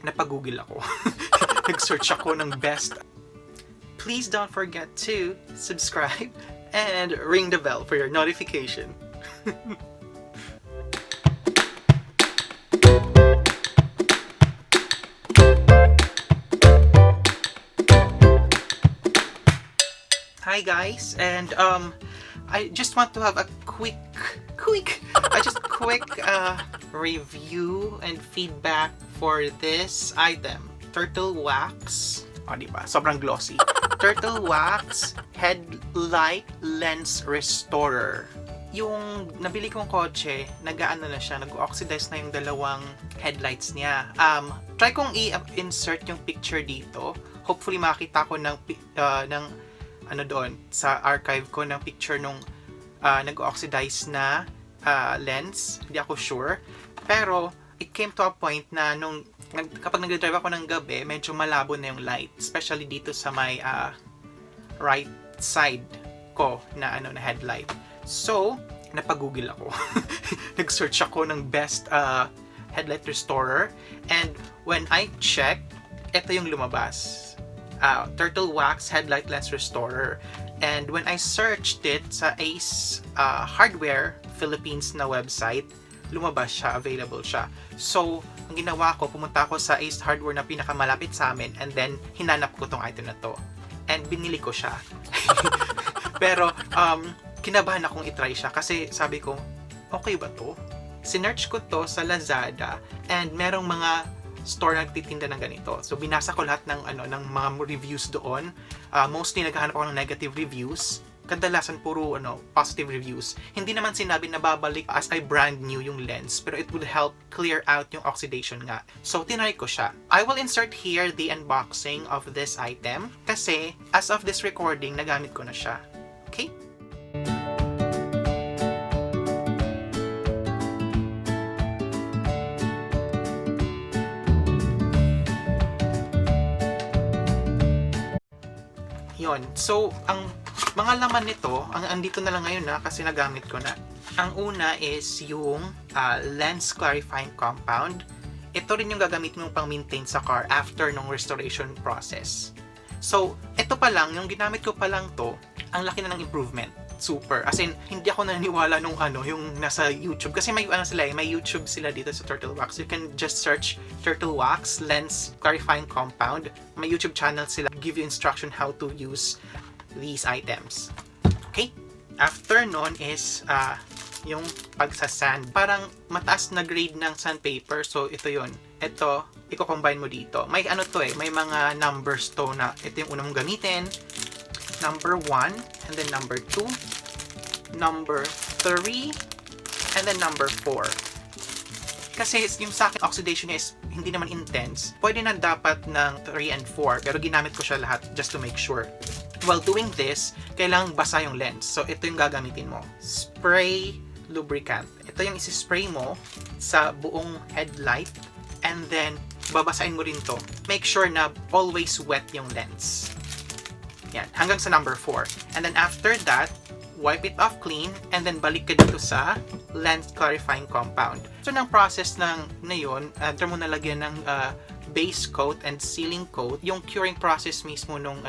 napag-google ako. Nag-search ako ng best. Please don't forget to subscribe and ring the bell for your notification. Hi guys, and I just want to have a quick review and feedback for this item. Turtle wax. O, diba? Sobrang glossy. Turtle wax Headlight Lens Restorer. Yung nabili kong kotse, nag-aano na siya, nag-oxidize na yung dalawang headlights niya. Try kong i-insert yung picture dito. Hopefully makita ko ng ano doon sa archive ko ng picture nung nag-oxidize na lens. Hindi ako sure. Pero it came to a point na kapag nag-drive ako ng gabi, medyo malabo na yung light, especially dito sa may right side ko na headlight. So, napag-google ako. Nag-search ako ng best headlight restorer, and when I checked, ito yung lumabas. Turtle wax headlight lens restorer. And when I searched it sa Ace Hardware Philippines na website, lumabas siya, available siya. So, ang ginawa ko, pumunta ako sa Ace Hardware na pinakamalapit sa amin, and then hinanap ko tong item na to. And binili ko siya. Pero, kinabahan akong itry siya kasi sabi ko, okay ba to? Sinearch ko to sa Lazada, and merong mga store na nagtitinda ng ganito. So, binasa ko lahat ng mga reviews doon. Mostly, naghahanap ako ng negative reviews. Kadalasan puro positive reviews. Hindi naman sinabi na babalik as I brand new yung lens, pero it would help clear out yung oxidation nga. So, tinry ko siya. I will insert here the unboxing of this item kasi as of this recording, nagamit ko na siya. Okay? Yon. So, ang mga laman nito, andito na lang ngayon kasi nagamit ko na. Ang una is yung lens clarifying compound. Ito rin yung gagamitin mong pang-maintain sa car after nung restoration process. So, ito pa lang, yung ginamit ko pa lang to, ang laki na ng improvement. Super. As in, hindi ako naniniwala nung yung nasa YouTube. Kasi may may YouTube sila dito sa Turtle Wax. You can just search Turtle Wax Lens Clarifying Compound. May YouTube channel sila. Give you instruction how to use these items. Okay? After nun is yung pagsasand. Parang mataas na grade ng sandpaper. So, ito yun. Ito, i-combine mo dito. May may mga numbers to na ito yung unang mong gamitin. Number 1, and then number 2, number 3, and then number 4. Kasi yung sa akin, oxidation is hindi naman intense. Pwede na dapat ng 3 and 4, pero ginamit ko siya lahat just to make sure. While doing this, kailangang basa yung lens. So, ito yung gagamitin mo. Spray lubricant. Ito yung isi-spray mo sa buong headlight, and then babasahin mo rin to. Make sure na always wet yung lens. Yan, hanggang sa number 4. And then after that, wipe it off clean, and then balik ka dito sa lens clarifying compound. So, ng process na yun, after mo nalagyan ng base coat and sealing coat, yung curing process mismo nung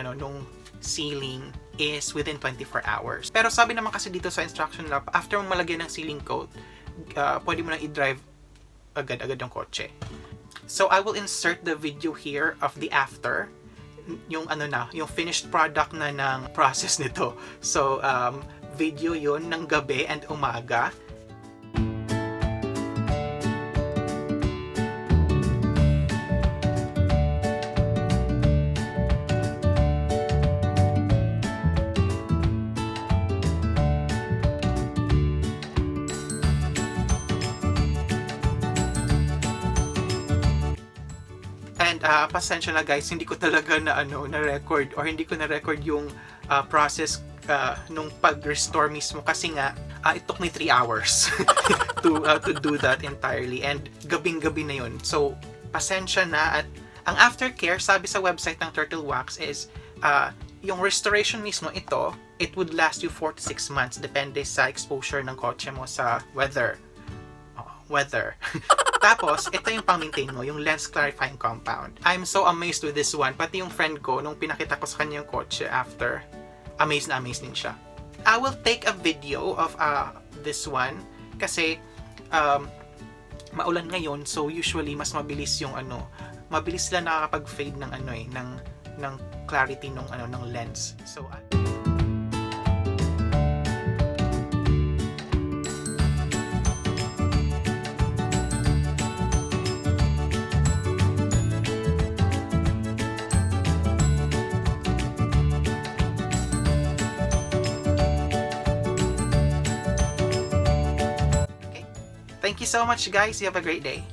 sealing is within 24 hours. Pero sabi naman kasi dito sa instruction lab, after mo malagyan ng sealing coat, pwede mo nang i-drive agad-agad yung kotse. So, I will insert the video here of the after, yung yung finished product na ng process nito. So, video yun ng gabi and umaga. And pasensya na guys, hindi ko talaga na-record or hindi ko na-record yung process nung pag-restore mismo kasi nga it took me 3 hours to do that entirely, and gabing-gabi na yun. So, pasensya na. At ang aftercare, sabi sa website ng Turtle Wax is yung restoration mismo it would last you 4 to 6 months depende sa exposure ng kotse mo sa weather. Tapos, ito yung pang-maintain mo, yung lens clarifying compound. I'm so amazed with this one. Pati yung friend ko, nung pinakita ko sa kanya yung kotse after, amazed na amazed din siya. I will take a video of this one kasi maulan ngayon, so usually mas mabilis yung mabilis sila nakakapag-fade ng ng clarity ng lens. So thank you so much, guys. You have a great day.